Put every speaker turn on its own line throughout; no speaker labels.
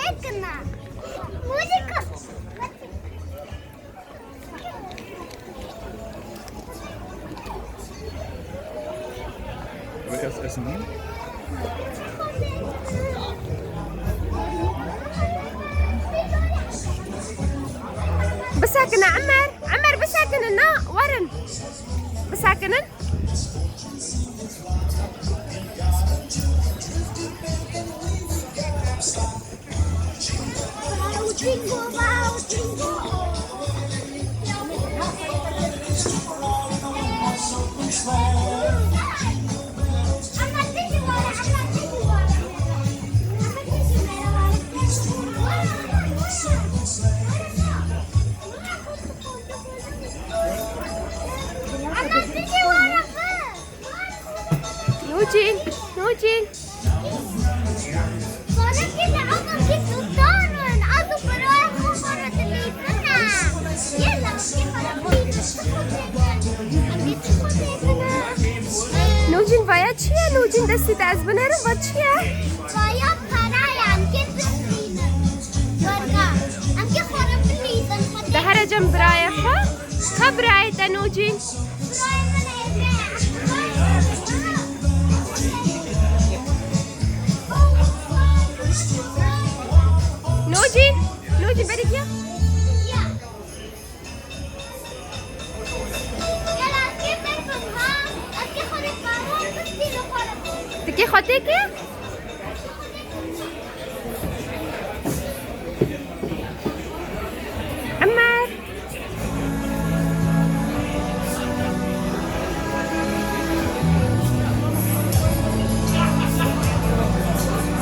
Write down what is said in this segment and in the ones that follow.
مسكنا موسيقى
Wil je eerst essen doen?
بساكن عمر عمر بساكن النا ورن بساكن نوجين نوجين نوجين باید چیه؟ نوجین دستید از بنرم با چیه؟
باید پرایم که بسینم ام که خورم بلیزم
ده هر جم برای خبرای تا نوجین نوجين نوجين بدك يا تكي خطيكي عمار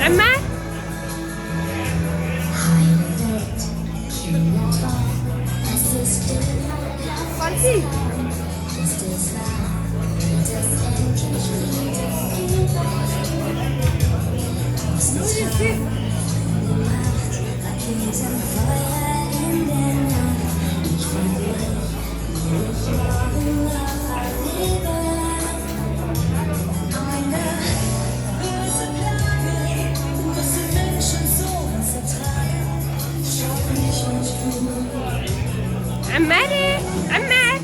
عمار فانسي عماري عمار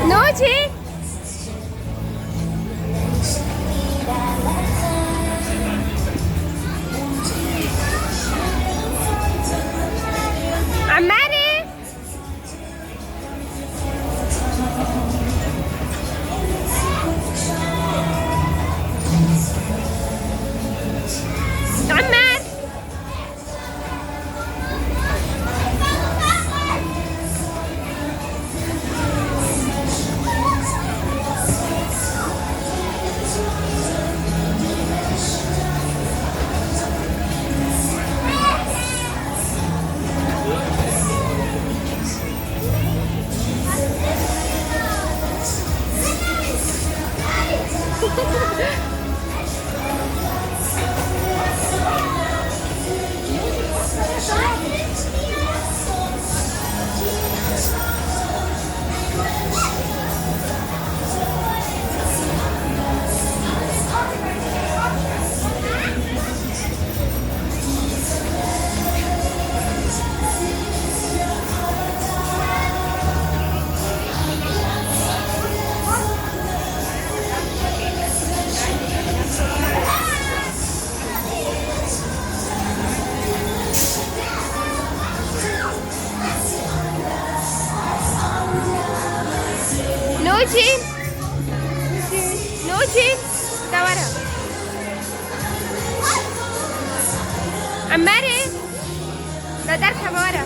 نوجي عماري عمار نوجين نوجين دورها عماري لا دركب ورا.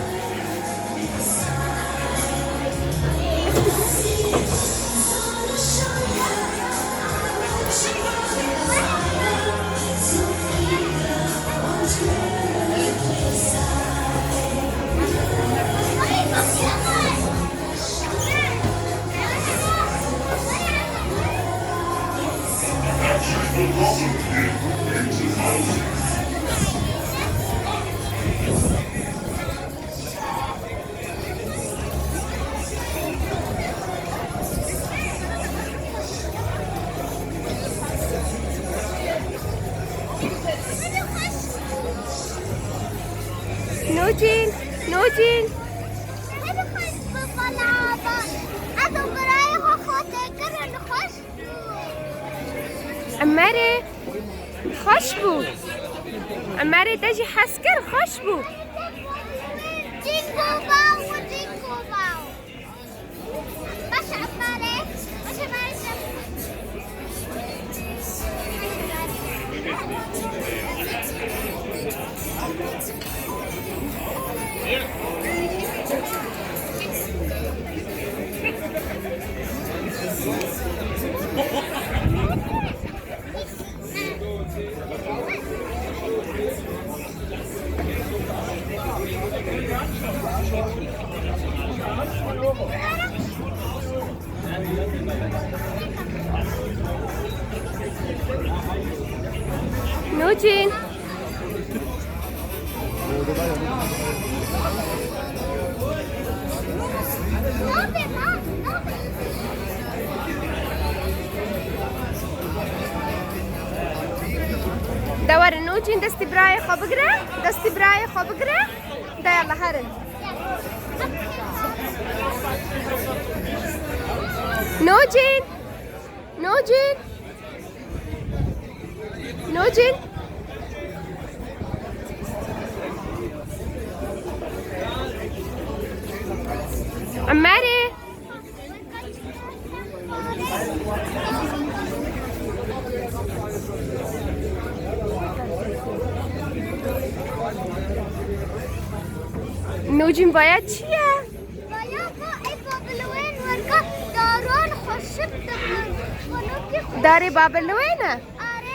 نوجين نوجين عماري خشبو عماري تجي حسكر خشبو. نوجين دور نوجين دستي براي خبقرة دستي براي خبقرة ده يلا هرن نوجين نوجين نوجين عماري نوجين باید چیه؟
باید بابلوین ورگا داران خوشب
داری بابلوینه؟
آره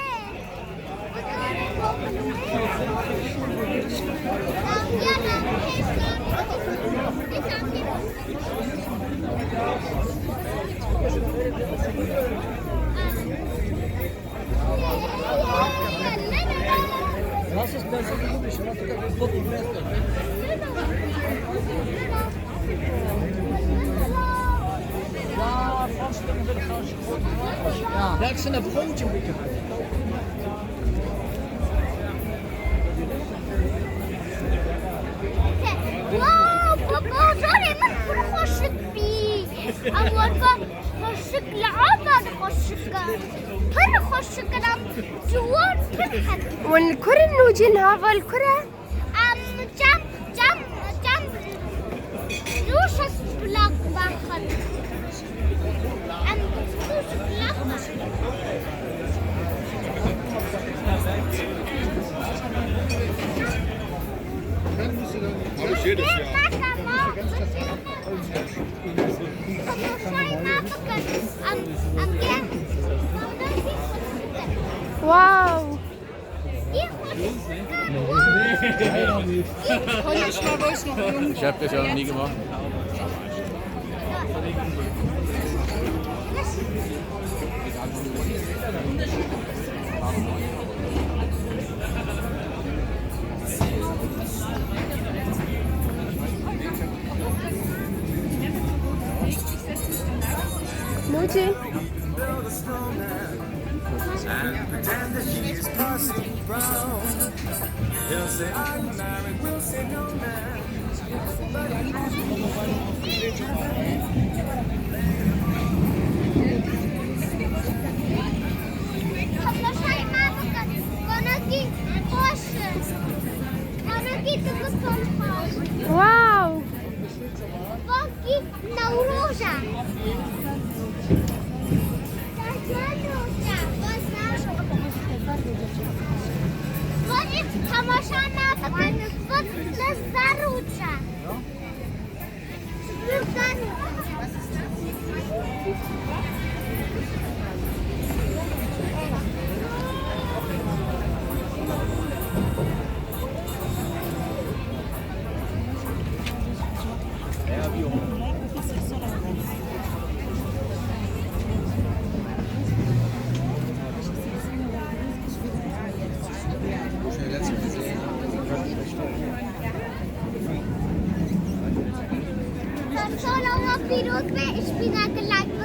Ja, ik zit een broodje moeten.
واو بابا زوري من خوشك بي أورقا خوشك لعبة خوشك هر خوشك أنا جوان فرحت
والكرة نوجين هذا الكرة
جم روشك بلاك باخد روشك بلاك
واو
Ich habe das ja noch nie gemacht.
نوجين واو
باقي نوروزة تماشا نکن وقت لزروچه سلام پیروز به اشپینک لک